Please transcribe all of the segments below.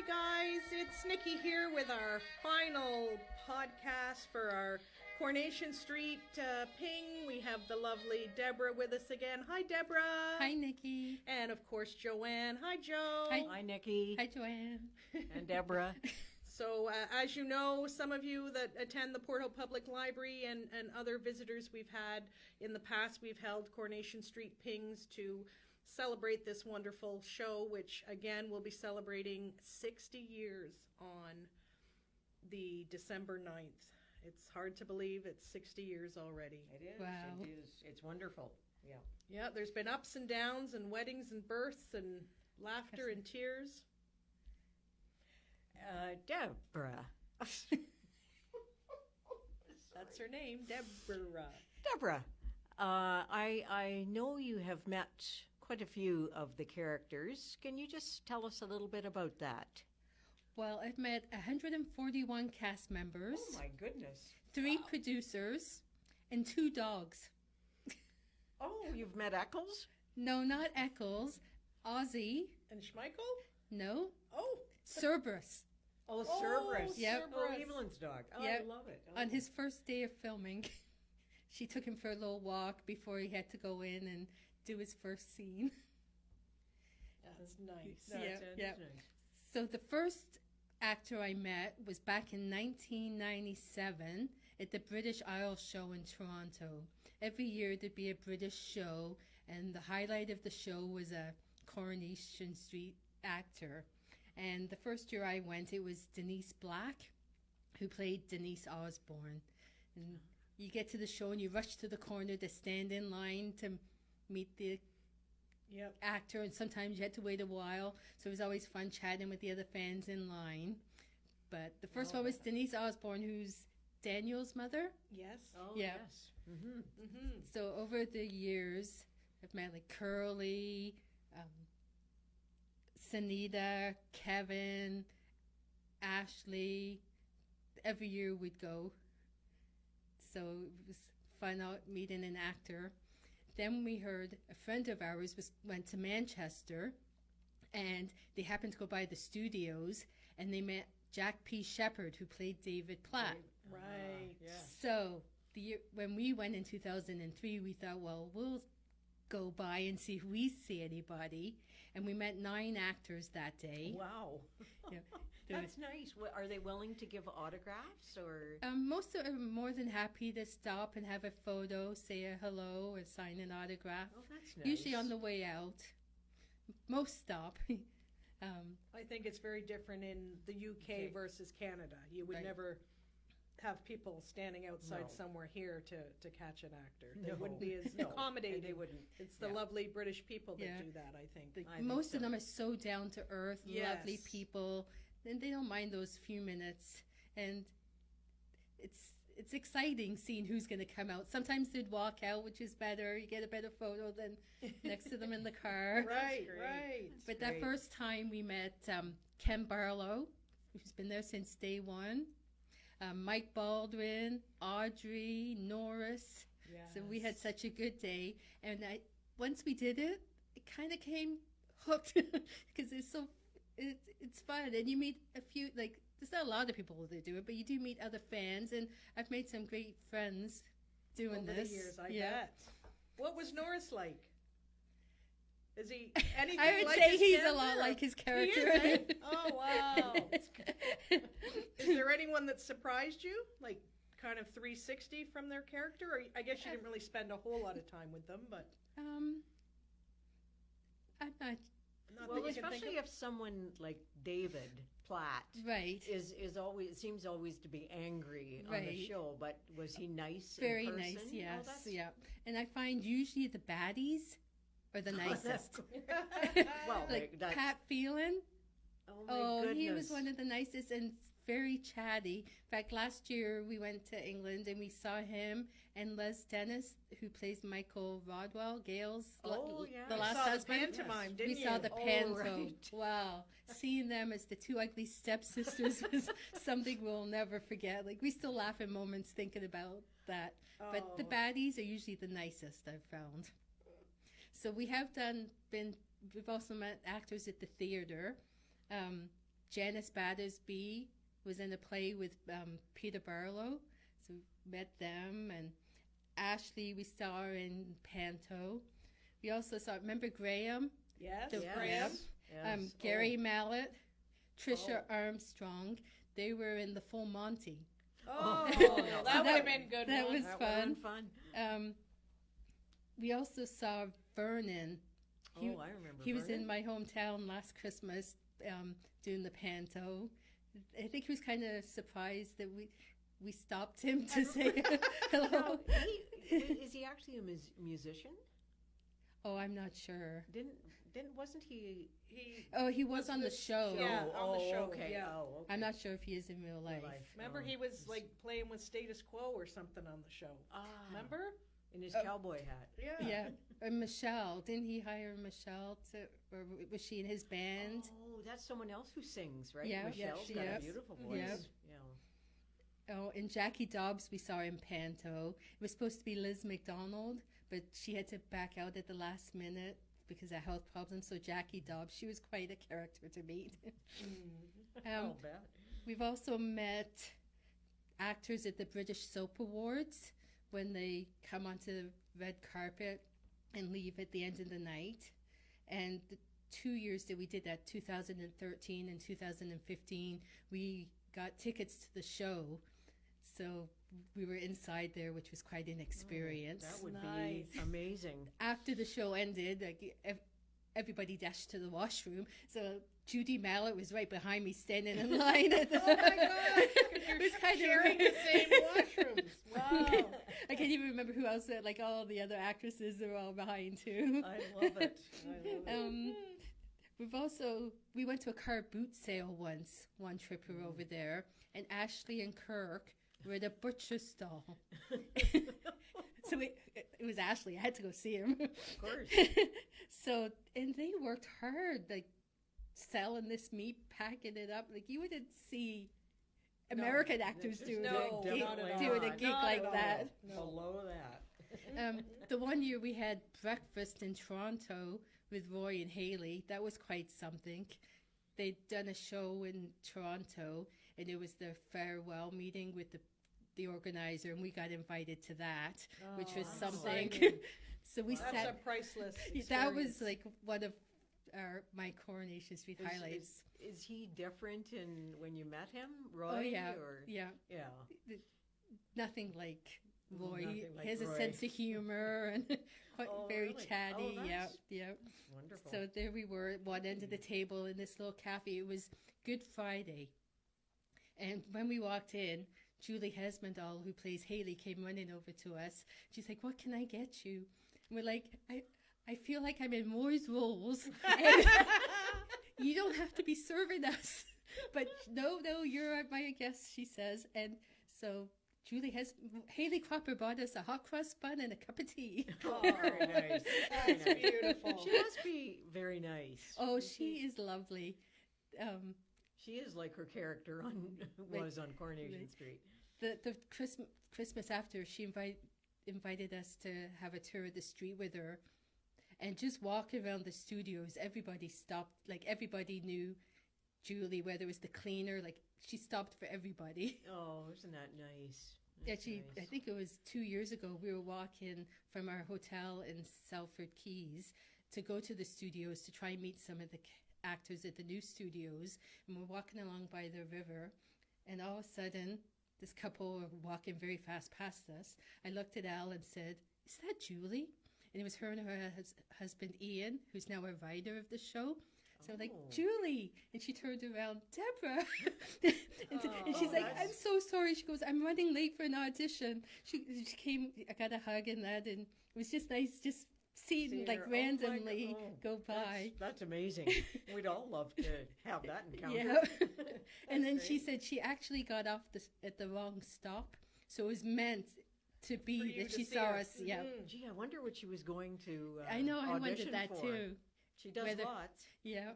Hi guys, it's Nikki here with our final podcast for our Coronation Street ping. We have the lovely Deborah with us again. Hi Deborah. Hi Nikki. And of course Joanne. Hi Joe. Hi Nikki. Hi Joanne. And Deborah. So as you know, some of you that attend the Port Hope Public Library and other visitors we've had in the past, we've held Coronation Street pings to celebrate this wonderful show, which again will be celebrating 60 years on the December 9th. It's hard to believe it's 60 years already. It is. Wow. It is. It's wonderful. Yeah. Yeah, there's been ups and downs and weddings and births and laughter and tears. Deborah. That's her name, Deborah. Deborah. I know you have met quite a few of the characters. Can you just tell us a little bit about that? Well, I've met 141 cast members, Oh my goodness. 3 producers, and 2 dogs. Oh, you've met Eccles? No, not Eccles. Ozzy. And Schmeichel? No. Oh, Cerberus. Oh, Oh, Cerberus. Yep. Oh, Cerberus. Evelyn's dog. Oh, Yep. I love it. Oh. On his first day of filming, she took him for a little walk before he had to go in and do his first scene. that's nice. That's yeah. nice. So the first actor I met was back in 1997 at the British Isles show in Toronto. Every year there'd be a British show, and the highlight of the show was a Coronation Street actor. And the first year I went, it was Denise Black, who played Denise Osborne. And you get to the show and you rush to the corner to stand in line to meet the Yep. actor, and sometimes you had to wait a while, so it was always fun chatting with the other fans in line. But the first one was Denise Osborne, who's Daniel's mother. Yes. Oh, Yeah. yes. Mm-hmm. Mm-hmm. So over the years, I've met like Curly, Sanita, Kevin, Ashley. Every year we'd go. So it was fun out meeting an actor. Then we heard a friend of ours went to Manchester, and they happened to go by the studios, and they met Jack P. Shepherd, who played David Platt. Right. Yeah. So when we went in 2003, we thought, well, we'll go by and see if we see anybody. And we met 9 actors that day. Wow. Yeah. That's nice. Are they willing to give autographs or? Most of them are more than happy to stop and have a photo, say a hello, or sign an autograph. Oh, that's nice. Usually on the way out. Most stop. I think it's very different in the UK versus Canada. You would Right. never have people standing outside No. somewhere here to catch an actor. They No. wouldn't be as No, accommodating. they wouldn't. It's the Yeah. lovely British people that Yeah. do that, I think. Like, I think most so. of them are so down to earth, lovely Yes. people, and they don't mind those few minutes. And it's exciting seeing who's going to come out. Sometimes they'd walk out, which is better. You get a better photo than next to them in the car. Right, great. right. But Great. that first time we met Ken Barlow, who's been there since day one, Mike Baldwin, Audrey, Norris. So we had such a good day. And once we did it, it kind of came hooked because it's fun. And you meet a few, like, there's not a lot of people that do it, but you do meet other fans. And I've made some great friends doing Over this. the years, I Yeah. bet. What was Norris like? Is he anything I would like say his he's a character, lot or- like his He character. is, eh? Oh, wow. Is there anyone that surprised you? Like, kind of 360 from their character? Or I guess you didn't really spend a whole lot of time with them, but I'm not not Well, that you can think especially of. if someone like David Platt right. is always seems always to be angry on the Right. show, but was he nice? Very in person? nice, Oh, yes, that's- yeah. And I find usually the baddies are the nicest. Well, Like that's- Pat Phelan. Oh my Oh, goodness. he was one of the nicest and very chatty. In fact, last year we went to England and we saw him and Les Dennis, who plays Michael Rodwell, Gail's Oh, yeah. the You last saw the husband. pantomime, didn't We you? saw the Oh, panto. right. Wow. Seeing them as the 2 ugly stepsisters was something we'll never forget. Like, we still laugh in moments thinking about that. But the Oh. baddies are usually the nicest I've found. So we have we've also met actors at the theater. Janice Battersby was in a play with Peter Barlow, so we met them. And Ashley we saw in Panto. We also saw, remember Graham? Yes, The- Graham. Yes. Gary Mallet, Trisha Armstrong. They were in the Full Monty. Oh, no. that would have been good. that one. was That fun. would've been fun. We also saw Vernon. I remember. He was in Vernon. my hometown last Christmas doing the panto. I think he was kind of surprised that we stopped him to say hello. Now, is he actually a musician? Oh, I'm not sure. Wasn't he? He was on the show. Yeah, on the show. Okay. Yeah. Oh, okay. I'm not sure if he is in real life. Remember, he was like playing with Status Quo or something on the show. Remember? In his cowboy hat. Yeah. Yeah. And Michelle, didn't he hire Michelle or was she in his band? Oh, that's someone else who sings, right? Yeah. Michelle's Yeah, got she- a beautiful voice. Yeah. Yeah. Oh, and Jackie Dobbs we saw in Panto. It was supposed to be Liz McDonald, but she had to back out at the last minute because of health problems. So Jackie Dobbs, she was quite a character to meet. I'll bet. We've also met actors at the British Soap Awards when they come onto the red carpet and leave at the end of the night. And the 2 years that we did that, 2013 and 2015, we got tickets to the show. So we were inside there, which was quite an experience. That would Nice. be amazing. After the show ended, everybody dashed to the washroom. So Judy Mallet was right behind me, standing in line. At the Oh my God! It was kind of sharing the same washrooms. Wow. I can't even remember who else. Like all the other actresses are all behind too. I love it. I love it. We went to a car boot sale once. One trip we were over there, and Ashley and Kirk were at a butcher stall. So it was Ashley. I had to go see him. Of course. So, and they worked hard, like selling this meat, packing it up. Like you wouldn't see American actors doing no, a gig, not at all. doing a gig Not like at all. that. Below that. The one year we had breakfast in Toronto with Roy and Haley. That was quite something. They'd done a show in Toronto, and it was their farewell meeting with the organizer, and we got invited to that, which was Oh, something. exciting. So we That's sat. a priceless experience. That was like one of my Coronation Street highlights. Is he different in when you met him, Roy? Oh yeah, Or? yeah. Yeah. Nothing like Roy. Nothing like He has Roy. a sense of humor and quite Oh, very really? chatty. Oh, yeah, that's yeah. Wonderful. So there we were at one end of the table in this little cafe. It was Good Friday. And when we walked in, Julie Hesmandoll, who plays Haley, came running over to us. She's like, "What can I get you?" And we're like, I feel like I'm in Moy's Rolls. And you don't have to be serving us. But no, you're my guest, she says. And so Haley Cropper bought us a hot cross bun and a cup of tea. Oh, very nice. Very That's nice. beautiful. She must be very nice. Oh, she is lovely. She is like her character was on Coronation Street. The Christmas after, she invited us to have a tour of the street with her, and just walking around the studios, everybody stopped. Like everybody knew Julie, whether it was the cleaner, like she stopped for everybody. Oh, isn't that nice? Yeah, That's I nice. think it was 2 years ago. We were walking from our hotel in Salford Keys to go to the studios to try and meet some of the actors at the new studios, and we're walking along by the river, and all of a sudden, this couple were walking very fast past us. I looked at Al and said, "Is that Julie?" And it was her and her husband Ian, who's now a writer of the show. So like, Oh. "Julie," and she turned around, "Deborah," and she's like, "I'm so sorry." She goes, "I'm running late for an audition." She came, I got a hug and that, and it was just nice, just seeing See like her. Oh my randomly God. go by. That's amazing. We'd all love to have that encounter. Yeah. And then That's she great. said she actually got off at the wrong stop, so it was meant to For be you that to she see saw her. us. Yeah, Mhm. Gee, I wonder what she was going to I know. I wondered audition that for. too. She does Whether- lots. Yeah.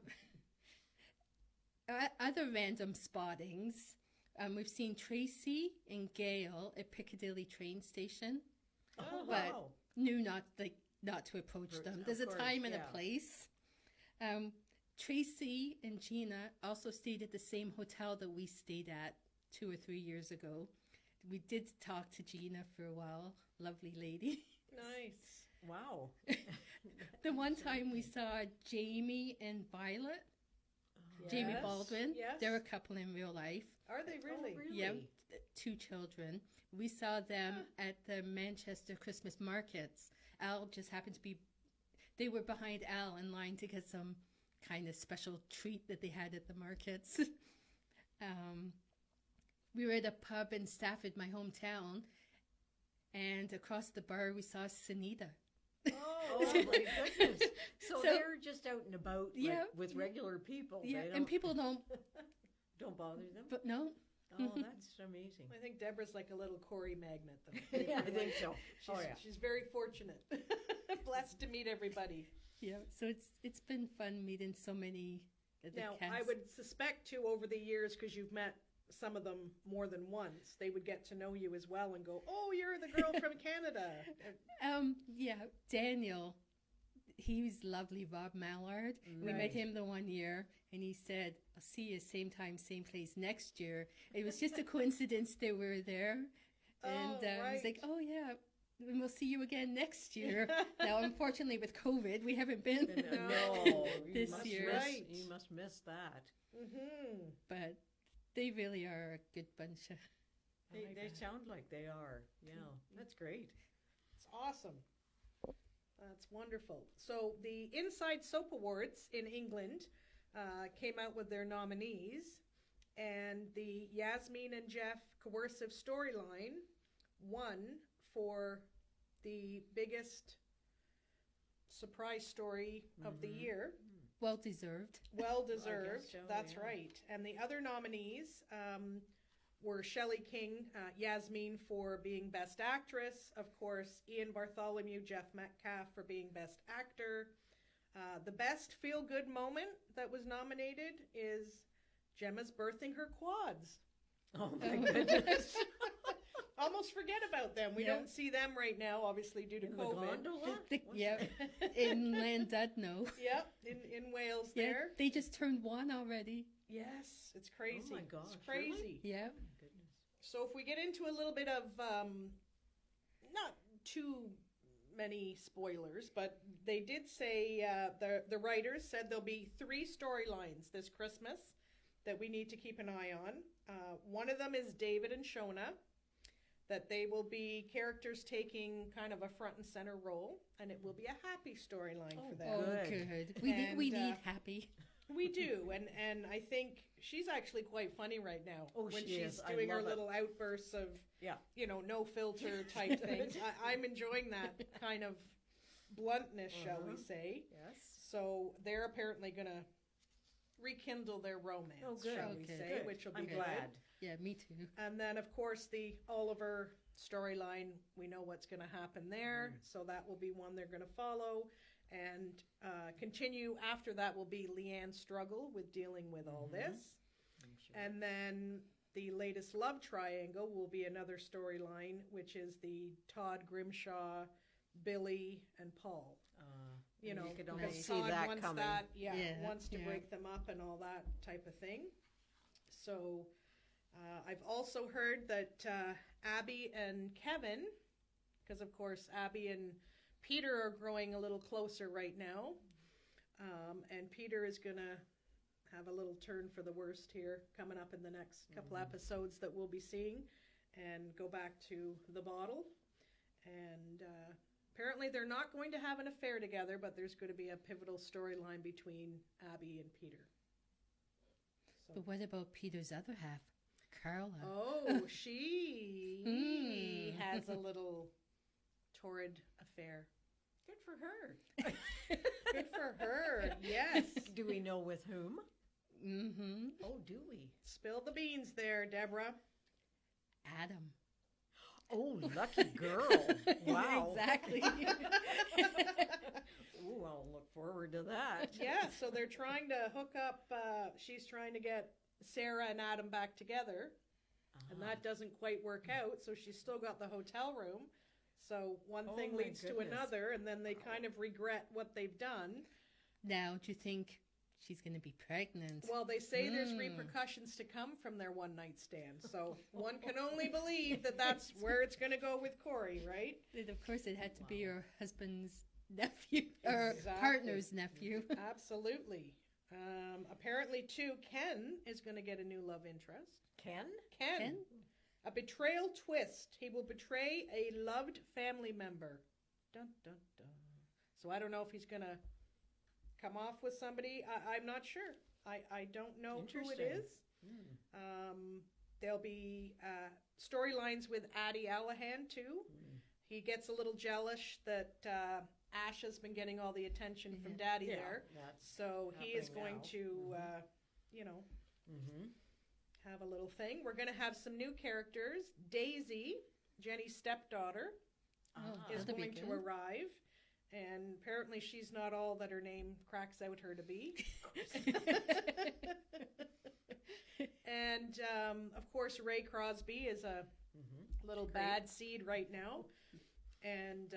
Other random spottings. We've seen Tracy and Gail at Piccadilly train station. Oh, But wow. Knew not to approach them. Of There's a course, time and yeah. a place. Tracy and Gina also stayed at the same hotel that we stayed at 2 or 3 years ago. We did talk to Gina for a while. Lovely lady. Nice. Wow. The one time we saw Jamie and Violet, Jamie Yes, Baldwin. yes. They're a couple in real life. Are they really? Oh, really? Yeah, 2 children. We saw them at the Manchester Christmas markets. Al just happened to be, they were behind Al in line to get some kind of special treat that they had at the markets. We were at a pub in Stafford, my hometown, and across the bar we saw Sunita. Oh my goodness. So, So- they're just out and about like, Yeah. with regular people. Yeah, They and people don't, don't bother them. but no. Oh, that's amazing. I think Deborah's like a little Corey magnet, though. Yeah, I think so. She's, Oh, yeah. she's very fortunate. Blessed to meet everybody. Yeah, so it's been fun meeting so many of the Now, cast. I would suspect, too, over the years, because you've met some of them more than once, they would get to know you as well and go, oh, you're the girl from Canada. Yeah, Daniel, he was lovely, Rob Mallard. We met Right. him the one year, and he said, I'll see you same time, same place next year. It was just a coincidence they were there. And Oh, he's like, right. oh, yeah, and we'll see you again next year. Now, unfortunately, with COVID, we haven't been. No, This you must year. miss, Right. you must miss that. Mm-hmm. But they really are a good bunch of. They sound like they are. Yeah, that's great. It's awesome. That's wonderful. So the Inside Soap Awards in England came out with their nominees, and the Yasmin and Jeff coercive storyline won for the biggest surprise story of the year. Well deserved. Well deserved. so, That's yeah. right. And the other nominees were Shelley King, Yasmin for being Best Actress, of course, Ian Bartholomew, Jeff Metcalf for being Best Actor. The best feel-good moment that was nominated is Gemma's birthing her quads. Oh my goodness. Almost forget about them. We Yeah. don't see them right now, obviously due to In the COVID. gondola? What's Yeah, that? in Llandudno. Yep, in Wales Yeah, there. they just turned 1 already. Yes, it's crazy. Oh my gosh, it's crazy. really? Yeah. Goodness. So if we get into a little bit of not too many spoilers, but they did say the writers said there'll be 3 storylines this Christmas that we need to keep an eye on. One of them is David and Shona, that they will be characters taking kind of a front and center role, and it will be a happy storyline for them. Oh, Good. good. We And, need happy. We do, and I think she's actually quite funny right now. Oh, when she she's is. I doing her love it. little outbursts of, Yeah. no filter type things. I'm enjoying that kind of bluntness, shall we say. Yes. So they're apparently going to rekindle their romance, Oh, good. shall we Okay. say, Good. which will be I'm good. glad. Yeah, me too. And then, of course, the Oliver storyline, we know what's going to happen there. So that will be one they're going to follow. And continue after that will be Leanne's struggle with dealing with all this. I'm sure. And then the latest love triangle will be another storyline, which is the Todd Grimshaw, Billy, and Paul. You could because almost see Todd that wants coming. that, Yeah, wants to yeah. break them up and all that type of thing. So I've also heard that Abby and Kevin, because of course Abby and Peter are growing a little closer right now, and Peter is going to have a little turn for the worst here coming up in the next couple episodes that we'll be seeing, and go back to the bottle. And apparently they're not going to have an affair together, but there's going to be a pivotal storyline between Abby and Peter. So. But what about Peter's other half, Carla? Oh, she has a little torrid affair. Good for her. Good for her, yes. Do we know with whom? Mm-hmm. Oh, do we? Spill the beans there, Deborah. Adam. Oh, lucky girl. Wow. Exactly. Ooh, I'll look forward to that. Yeah, so they're trying to hook up, she's trying to get Sarah and Adam back together, and that doesn't quite work out, so she's still got the hotel room. So one Oh thing my leads to goodness. another, and then they kind of regret what they've done. Now, do you think she's going to be pregnant. Well, they say there's repercussions to come from their one night stand, so one can only believe that that's where it's going to go with Corey, right? And of course, it had to be her husband's nephew or Exactly. partner's nephew. Absolutely. Apparently, too, Ken is going to get a new love interest. Ken? Ken? A betrayal twist. He will betray a loved family member. Dun, dun, dun. So I don't know if he's going to come off with somebody. I'm not sure. I don't know who it is. There'll be storylines with Addie Allahan, too. He gets a little jealous that Ash has been getting all the attention from Daddy there. So he is going to, have a little thing. We're going to have some new characters. Daisy, Jenny's stepdaughter, is that'll be going to good. arrive. And apparently she's not all that her name cracks out her to be. And, of course, Ray Crosby is a little bad seed right now. And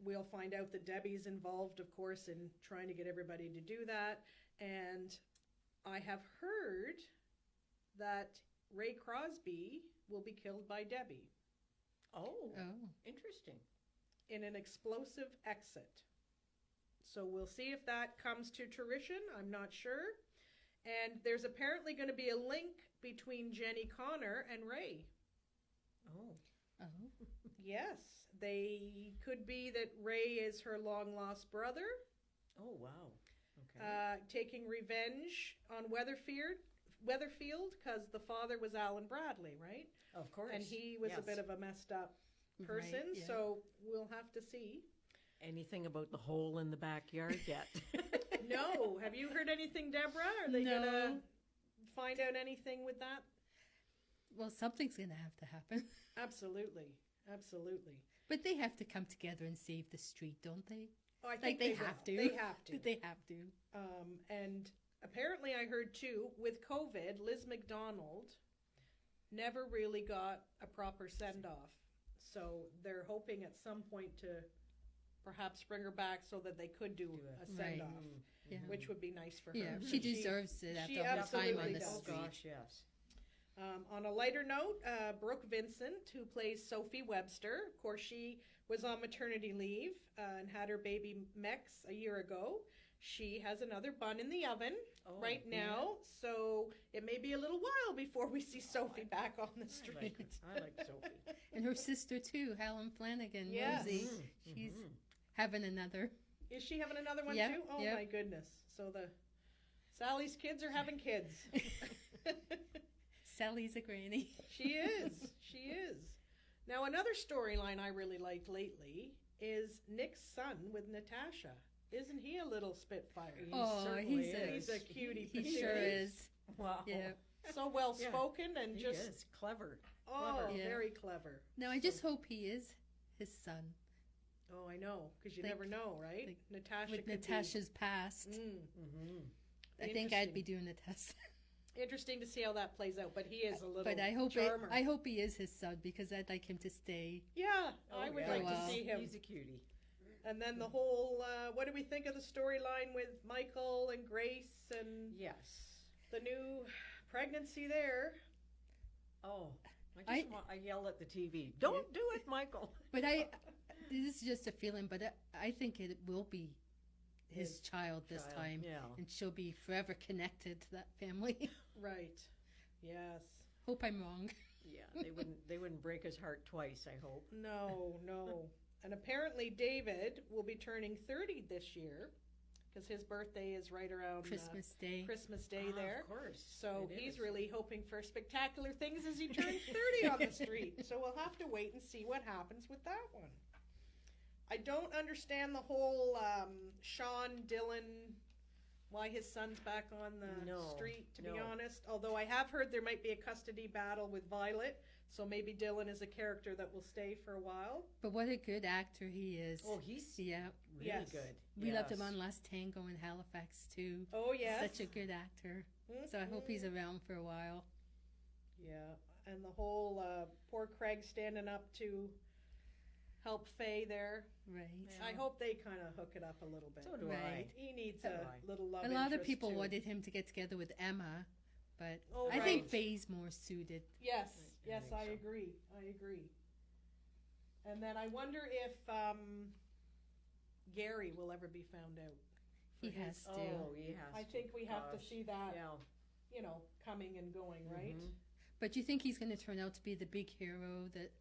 we'll find out that Debbie's involved, of course, in trying to get everybody to do that. And I have heard that Ray Crosby will be killed by Debbie Oh, Oh. interesting. in an explosive exit. So we'll see if that comes to fruition. I'm not sure. And there's apparently going to be a link between Jenny Connor and Ray. Oh. Oh. Yes, they could be that Ray is her long-lost brother, Oh, wow. Okay. taking revenge on Weatherfield, because the father was Alan Bradley, right? Of course. And he was a Yes. bit of a messed up person, Right, yeah. so we'll have to see. Anything about the hole in the backyard yet? No, have you heard anything, Deborah? Are they No. gonna find out anything with that? Well, something's going to have to happen. Absolutely, absolutely. But they have to come together and save the street, don't they? Oh, I Like think they will. have to. They have to. They have to. And apparently, I heard too with COVID, Liz McDonald never really got a proper send off. So they're hoping at some point to perhaps bring her back so that they could do a send off, Yeah. which would be nice for her. Yeah, she deserves it she after all the time absolutely on the does. street. Gosh, yes. On a lighter note, Brooke Vincent, who plays Sophie Webster, of course, she was on maternity leave and had her baby Mex a year ago. She has another bun in the oven right now, so it may be a little while before we see Sophie back on the street. I like Sophie. And her sister, too, Helen Flanagan, Yes. Rosie. She's having another. Is she having another one Yep, too? Oh yep. my goodness! So the Sally's kids are having kids. Sally's a granny. She is. She is. Now, another storyline I really liked lately is Nick's son with Natasha. Isn't he a little spitfire? Oh, certainly He's a cutie. He sure is. Wow. Yeah. So well spoken and He just is clever. oh, clever. Yeah. very clever. Now, I just hope he is his son. Oh, I know, because you Like- never know, right? like Natasha With could Natasha's past. be. I think I'd be doing the test. Interesting to see how that plays out, but he is a little But I hope charmer. I hope he is his son because I'd like him to stay. Yeah, I would yeah. like Well, to see him. He's a cutie. And then the whole, what do we think of the storyline with Michael and Grace and Yes. the new pregnancy there? Oh, I yell at the TV. Don't do it, Michael. But this is just a feeling, but I think it will be his child this child, time. yeah. And she'll be forever connected to that family. Right. Yes. Hope I'm wrong. Yeah, they wouldn't break his heart twice, I hope. No, no. And apparently David will be turning 30 this year because his birthday is right around Christmas Day. Christmas Day there. Of course. So it he's is. really hoping for spectacular things as he turns 30 on the street. So we'll have to wait and see what happens with that one. I don't understand the whole Sean Dillon, why his son's back on the street, to be honest. Although I have heard there might be a custody battle with Violet, so maybe Dillon is a character that will stay for a while. But what a good actor he is. Oh, he's Yeah. really Yes. good. We loved him Yes. on Last Tango in Halifax, too. Oh, yes. Such a good actor. So I hope he's around for a while. Yeah, and the whole poor Craig standing up to help Faye there. Right. Yeah. I hope they kind of hook it up a little bit. So do Right. He needs So a do I. little love A lot of interest, people too. wanted him to get together with Emma, but Oh, I think right. Faye's more suited. Yes, I yes, think I so. agree. I agree. And then I wonder if Gary will ever be found out. for He his- has to. Oh, he has I think we have to Gosh. see that, Yeah. coming and going, right? Mhm. But you think he's going to turn out to be the big hero that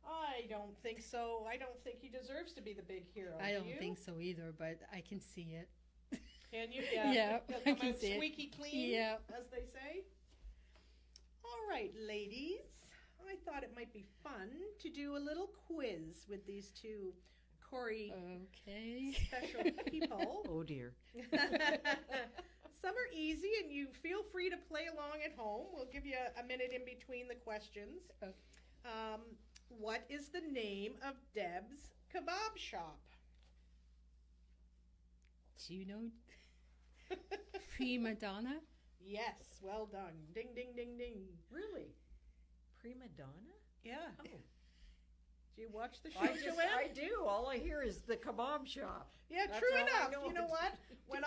I don't think so. I don't think he deserves to be the big hero. I Do don't you? think so either, but I can see it. Can you? Yeah. Yeah, He'll I come can out see it. squeaky clean, Yeah. as they say. All right, ladies. I thought it might be fun to do a little quiz with these two Corey Okay. special people. Oh dear. Some are easy, and you feel free to play along at home. We'll give you a minute in between the questions. Okay. What is the name of Deb's kebab shop? Do you know Prima Donna? Yes, well done. Ding, ding, ding, ding. Really? Prima donna? Yeah. Oh. Do you watch the show, I Joanne? do. All I hear is the kebab shop. Yeah, That's true all I enough. know. You know what? When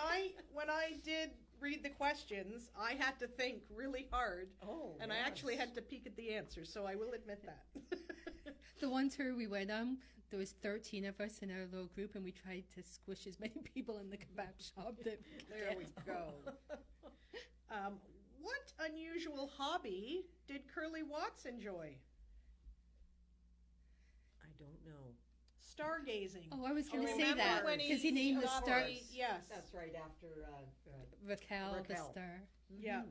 I did read the questions, I had to think really hard, Oh. and I actually had to peek at the answers. So I will admit that. The one tour we went on, there was 13 of us in our little group, and we tried to squish as many people in the kebab shop that we could There get. we go. What unusual hobby did Curly Watts enjoy? I don't know. Stargazing. Oh, I was going to Oh, say remember that when because he named the got star Yes. That's right after. Raquel the Raquel. star. Yeah.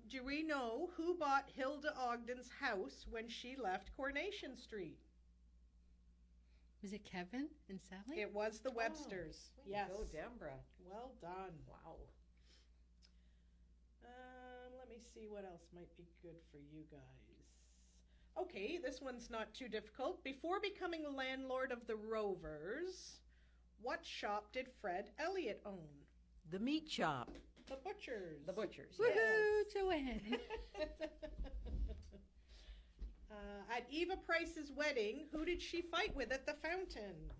Do we know who bought Hilda Ogden's house when she left Coronation Street? Was it Kevin and Sally? It was the Websters. Yes. Go, Deborah. Well done. Wow. Let me see what else might be good for you guys. Okay, this one's not too difficult. Before becoming landlord of the Rovers, what shop did Fred Elliott own? The meat shop. The Butchers. The butchers. Woohoo, Joanne. At Eva Price's wedding, who did she fight with at the fountain?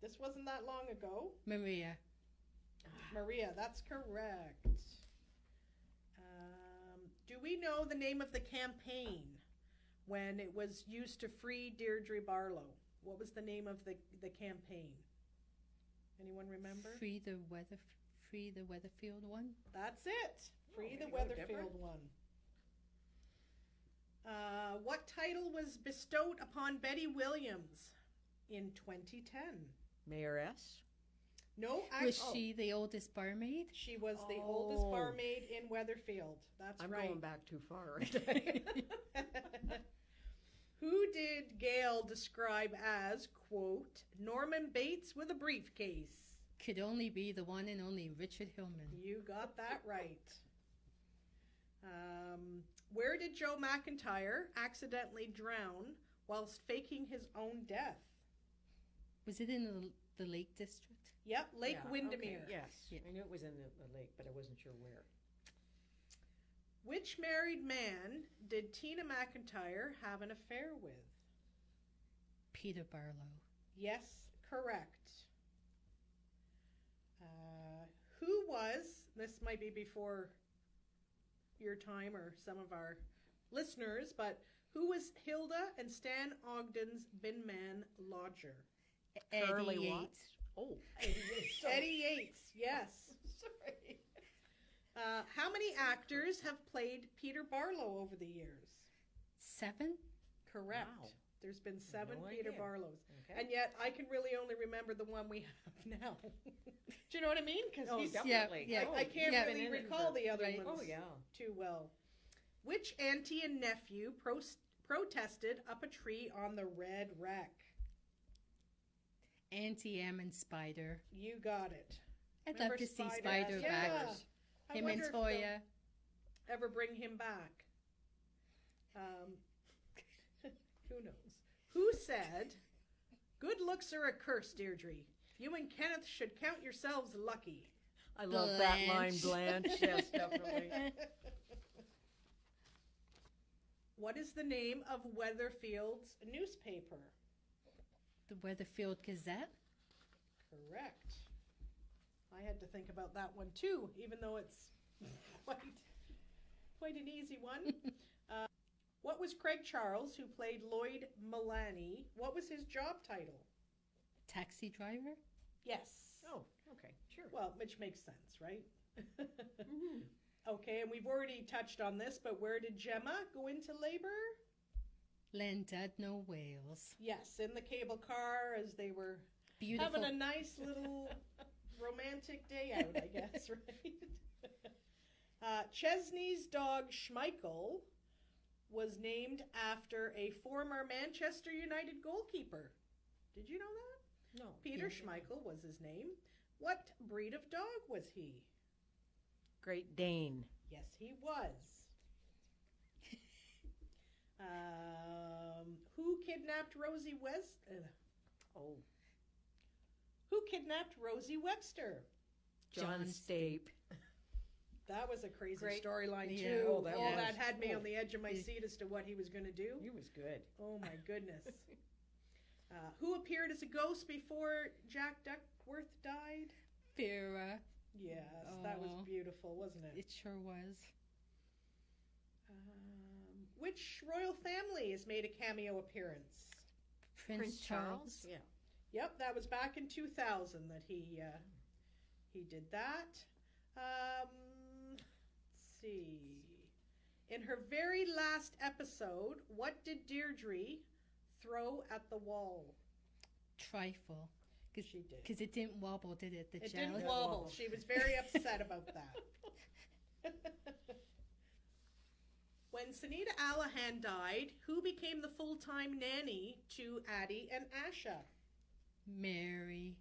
This wasn't that long ago. Maria. Maria, that's correct. Do we know the name of the campaign when it was used to free Deirdre Barlow? What was the name of the campaign? Anyone remember? Free the Weatherfield one. That's it. Free way the to go, Weatherfield Deborah. one. What title was bestowed upon Betty Williams in 2010? Mayoress. No, Was actually, she the oldest barmaid? she was the oldest Oh. barmaid in Weatherfield. That's I'm right. going back too far. Right? Who did Gail describe as, quote, Norman Bates with a briefcase? Could only be the one and only Richard Hillman. You got that right. Where did Joe McIntyre accidentally drown whilst faking his own death? Was it in the Lake District? Yep, Lake Yeah, Windermere. okay, yes. Yeah. I knew it was in the lake, but I wasn't sure where. Which married man did Tina McIntyre have an affair with? Peter Barlow. Yes, correct. Who was, this might be before your time or some of our listeners, but who was Hilda and Stan Ogden's bin man lodger? Curly Eddie Watts? Yates. Oh, Eddie Yates. Eddie Yates, yes. Sorry. How many actors have played Peter Barlow over the years? 7? Correct. Wow. There's been 7 No Peter idea. Barlows. Okay. And yet I can really only remember the one we have now. Do you know what I mean? Because Oh, he's definitely. yeah, Oh, I can't yeah. really recall the other Right. ones Oh, yeah. too well. Which auntie and nephew protested up a tree on the Red Wreck? Auntie Em and Spider. You got it. I'd Remember love to see Spider? Spider Yeah. back. I Him wonder and if they'll Toya. ever bring him back. Who knows? Who said, "Good looks are a curse, Deirdre. You and Kenneth should count yourselves lucky." I love that line, Blanche. Blanche. Yes, definitely. What is the name of Weatherfield's newspaper? The Weatherfield Gazette. Correct. I had to think about that one too, even though it's quite an easy one. What was Craig Charles, who played Lloyd Mullaney, what was his job title? Taxi driver. Yes. Oh, okay, sure. Well, which makes sense, right? Okay, and we've already touched on this, but where did Gemma go into labor? Llandudno, Wales. Yes, in the cable car as they were Beautiful. having a nice little romantic day out, I guess, right? Chesney's dog Schmeichel was named after a former Manchester United goalkeeper. Did you know that? No. Peter Schmeichel was his name. What breed of dog was he? Great Dane. Yes, he was. Who kidnapped Rosie Webster? Who kidnapped Rosie Webster? John Stape. That was a crazy Great. storyline Yeah. too. Oh, that was. that had me Oh. on the edge of my seat as to what he was going to do. He was good. Oh my goodness. Who appeared as a ghost before Jack Duckworth died? Vera. Yes, that was Oh. beautiful, wasn't it? It sure was. Which royal family has made a cameo appearance? Prince Charles. Yeah. Yep, that was back in 2000 that he did that. Let's see. In her very last episode, what did Deirdre throw at the wall? Trifle. She did. Because it didn't wobble, did it? The It jelly? didn't wobble. She was very upset about that. When Sunita Allahan died, who became the full-time nanny to Addie and Asha? Mary.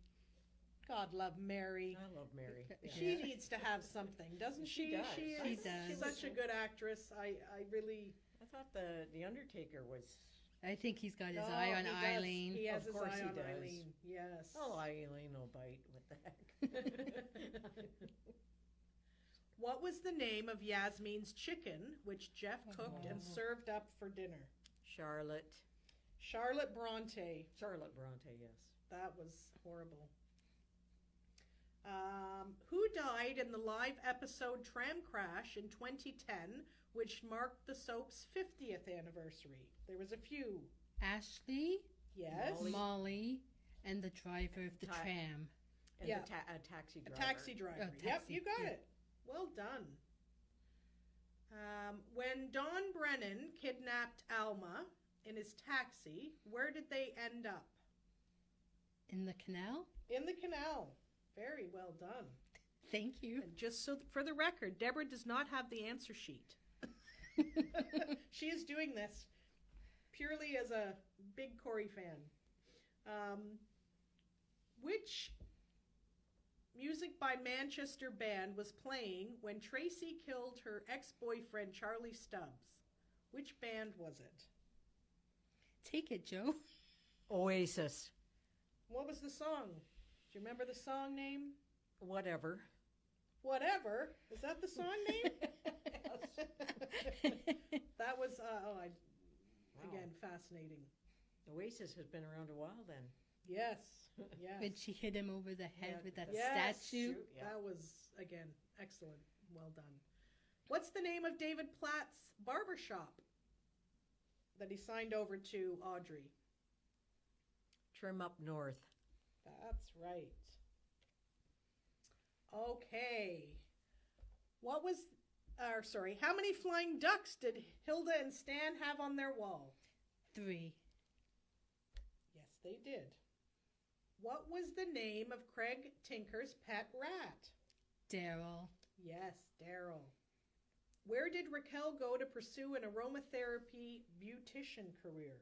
God love Mary. I love Mary. She needs to have something, doesn't she? She does. She does. She's such a good actress. I really... I thought the Undertaker was. I think he's got his Oh, eye on he does. Eileen. He has Of his course eye he on does. Eileen. Yes. Oh, Eileen will bite. What the heck? What was the name of Yasmin's chicken, which Jeff cooked and Oh. served up for dinner? Charlotte. Charlotte Bronte. Charlotte Bronte, yes. That was horrible. Who died in the live episode Tram Crash in 2010, which marked the soap's 50th anniversary? There was a few. Ashley, Yes. Molly, and the driver of the tram. And Yeah. a taxi A driver. taxi driver. Oh, Yep, taxi, you got yeah. it. Well done. When Don Brennan kidnapped Alma in his taxi, where did they end up? In the canal? In the canal. Very well done. Thank you. And just so for the record, Deborah does not have the answer sheet. She is doing this purely as a big Corey fan. Which music by Manchester band was playing when Tracy killed her ex-boyfriend Charlie Stubbs? Which band was it? Take it, Joe. Oasis. What was the song? Do you remember the song name? Whatever. Whatever. Is that the song name? That was, again, fascinating. Oasis has been around a while then. Yes. Yes. When she hit him over the head Yeah, with that Yes. statue. Yeah. That was, again, excellent. Well done. What's the name of David Platt's barbershop that he signed over to Audrey? Trim Up North. That's right. Okay. How many flying ducks did Hilda and Stan have on their wall? 3. Yes, they did. What was the name of Craig Tinker's pet rat? Daryl. Yes, Daryl. Where did Raquel go to pursue an aromatherapy beautician career?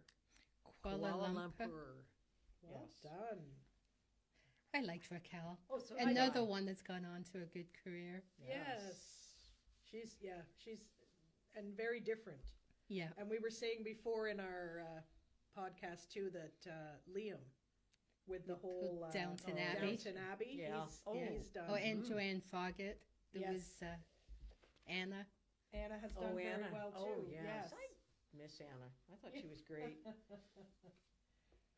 Kuala Lumpur. Well Yes. done. I liked Raquel. Oh, so Another one that's gone on to a good career. Yes. She's and very different. Yeah. And we were saying before in our podcast too that Liam with the whole Downton Abbey. Downton Abbey, Yeah. he's done. Oh, and Joanne Foggett. There Yes. was Anna. Anna has done very well too. Oh, yes. Yes. I Miss Anna. I thought she was great.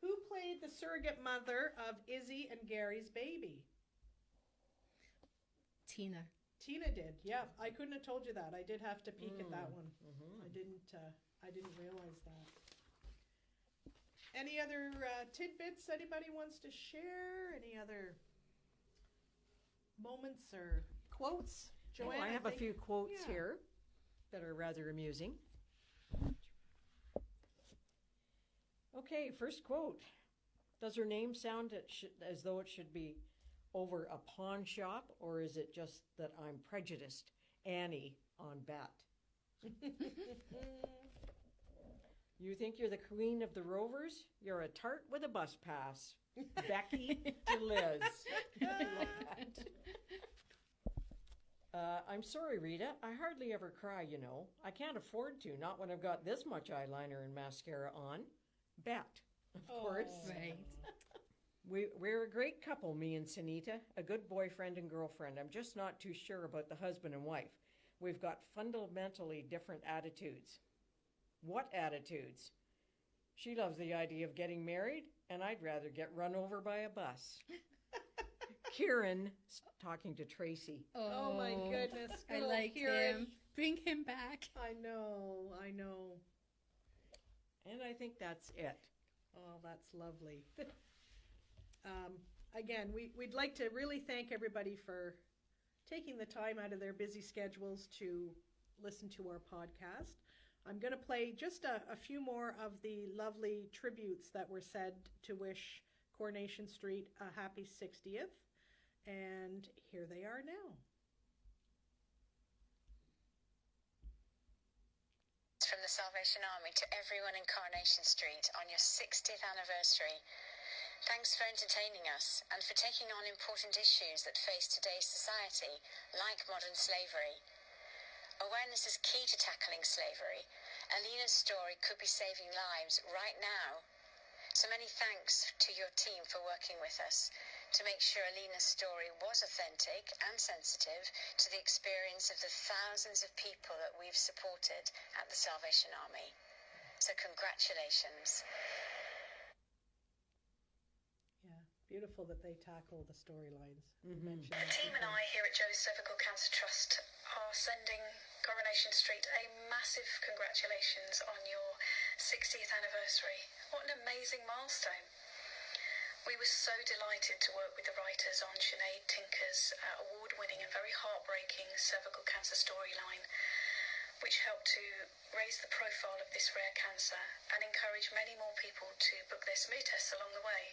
Who played the surrogate mother of Izzy and Gary's baby? Tina. Tina did. Yeah, I couldn't have told you that. I did have to peek at that one. I didn't realize that. Any other tidbits anybody wants to share? Any other moments or quotes? Joanne, I have a few quotes yeah. here that are rather amusing. Okay, first quote. Does her name sound as though it should be over a pawn shop, or is it just that I'm prejudiced? Annie on bat. You think you're the queen of the Rovers? You're a tart with a bus pass. Becky to Liz. I'm sorry, Rita. I hardly ever cry, you know. I can't afford to, not when I've got this much eyeliner and mascara on. Bet, of course. Right. We're a great couple, me and Sunita. A good boyfriend and girlfriend. I'm just not too sure about the husband and wife. We've got fundamentally different attitudes. What attitudes? She loves the idea of getting married, and I'd rather get run over by a bus. Kieran talking to Tracy. Oh my goodness. I like him. Bring him back. I know. And I think that's it. Oh, that's lovely. Again, we'd like to really thank everybody for taking the time out of their busy schedules to listen to our podcast. I'm going to play just a few more of the lovely tributes that were said to wish Coronation Street a happy 60th. And here they are now. From the Salvation Army to everyone in Coronation Street on your 60th anniversary. Thanks for entertaining us and for taking on important issues that face today's society, like modern slavery. Awareness is key to tackling slavery. Alina's story could be saving lives right now. So many thanks to your team for working with us to make sure Alina's story was authentic and sensitive to the experience of the thousands of people that we've supported at the Salvation Army. So congratulations. Yeah, beautiful that they tackle the storylines. The team and I here at Joe's Cervical Cancer Trust are sending Coronation Street a massive congratulations on your 60th anniversary. What an amazing milestone. We were so delighted to work with the writers on Sinead Tinker's award-winning and very heartbreaking cervical cancer storyline, which helped to raise the profile of this rare cancer and encourage many more people to book their smear tests along the way.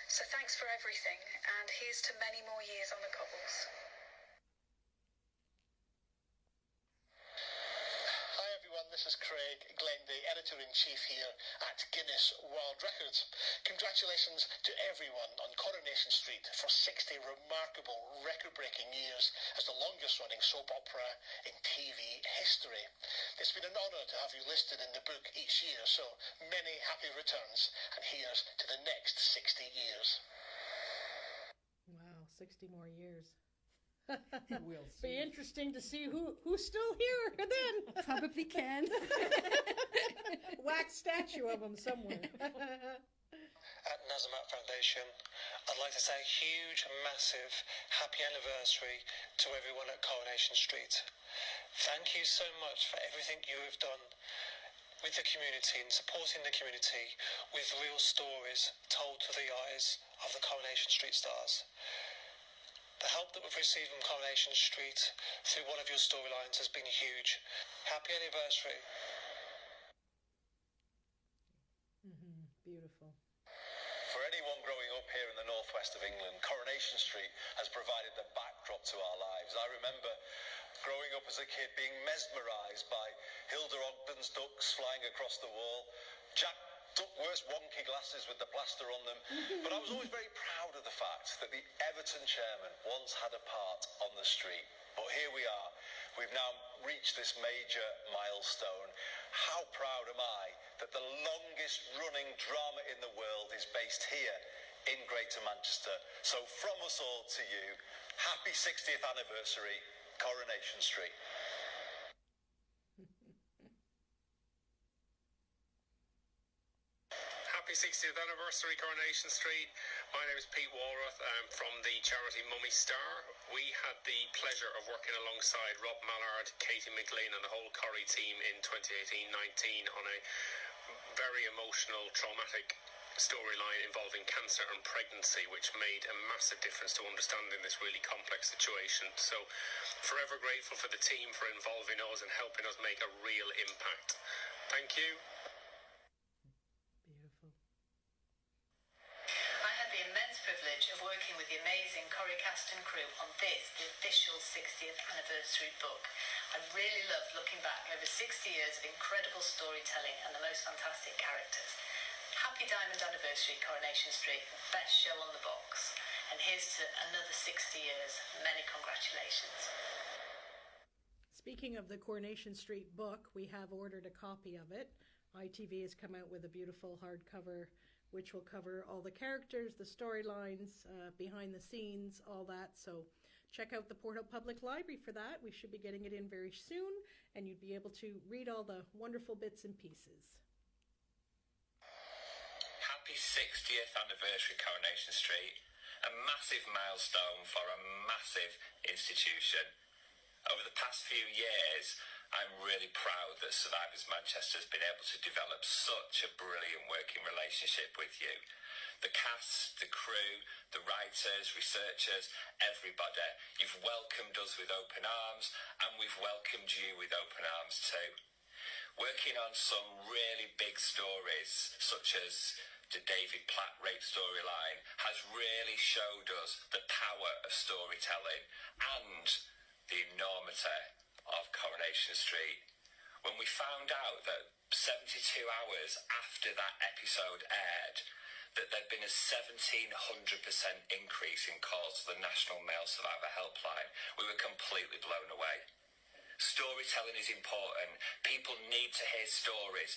So thanks for everything, and here's to many more years on the cobbles. Hi everyone, this is Craig Glenday, Editor-in-Chief here at Guinness World Records. Congratulations to everyone on Coronation Street for 60 remarkable, record-breaking years as the longest-running soap opera in TV history. It's been an honour to have you listed in the book each year, so many happy returns, and here's to the next 60 years. Wow, 60 more years. We'll see. Be interesting to see who's still here then. Probably can. Wax statue of him somewhere. At Nazamat Foundation, I'd like to say a huge, massive, happy anniversary to everyone at Coronation Street. Thank you so much for everything you have done with the community and supporting the community with real stories told to the eyes of the Coronation Street stars. The help that we've received from Coronation Street through one of your storylines has been huge. Happy anniversary. Beautiful. For anyone growing up here in the northwest of England, Coronation Street has provided the backdrop to our lives. I remember growing up as a kid being mesmerised by Hilda Ogden's ducks flying across the wall, Jack Duckworth's wonky glasses with the plaster on them, but I was always very proud of the fact that the Everton chairman once had a part on the street. But here we are. We've now reached this major milestone. How proud am I that the longest running drama in the world is based here in Greater Manchester. So from us all to you, happy 60th anniversary, Coronation Street. Happy 60th anniversary, Coronation Street. My name is Pete Walrath. I'm from the charity Mummy Star. We had the pleasure of working alongside Rob Mallard, Katie McLean and the whole Corrie team in 2018-19 on a very emotional, traumatic storyline involving cancer and pregnancy, which made a massive difference to understanding this really complex situation. So forever grateful for the team for involving us and helping us make a real impact. Thank you. Beautiful. I had the immense privilege of working with the amazing Coronation crew on this, the official 60th anniversary book. I really loved looking back over 60 years of incredible storytelling and the most fantastic characters. Happy Diamond Anniversary, Coronation Street, best show on the box. And here's to another 60 years. Many congratulations. Speaking of the Coronation Street book, we have ordered a copy of it. ITV has come out with a beautiful hardcover, which will cover all the characters, the storylines, behind the scenes, all that. So check out the Port Hope Public Library for that. We should be getting it in very soon, and you'd be able to read all the wonderful bits and pieces. Happy 60th anniversary, Coronation Street. A massive milestone for a massive institution. Over the past few years, I'm really proud that Survivors Manchester has been able to develop such a brilliant working relationship with you. The cast, the crew, the writers, researchers, everybody. You've welcomed us with open arms, and we've welcomed you with open arms too. Working on some really big stories, such as the David Platt rape storyline, has really showed us the power of storytelling and the enormity of Coronation Street. When we found out that 72 hours after that episode aired, that there'd been a 1,700% increase in calls to the National Male Survivor Helpline, we were completely blown away. Storytelling is important. People need to hear stories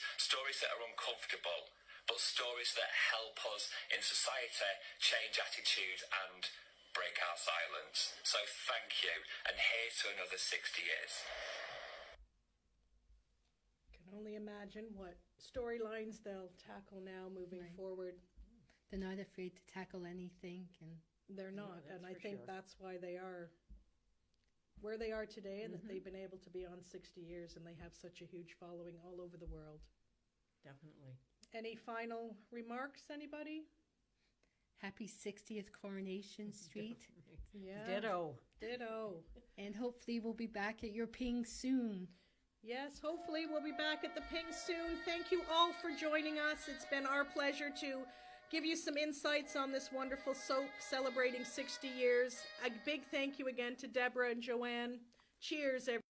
that are uncomfortable, but stories that help us in society change attitudes and break our silence. So thank you, and here's to another 60 years. Can only imagine what storylines they'll tackle now moving forward. They're not afraid to tackle anything, and They're not, No, and I that's for think sure. that's why they are where they are today, and that they've been able to be on 60 years, and they have such a huge following all over the world. Definitely. Any final remarks, anybody? happy 60th Coronation Street. Yeah. Ditto. Ditto. And hopefully we'll be back at your ping soon. Yes, hopefully we'll be back at the Ping soon. Thank you all for joining us. It's been our pleasure to give you some insights on this wonderful soap celebrating 60 years. A big thank you again to Deborah and Joanne. Cheers, everyone.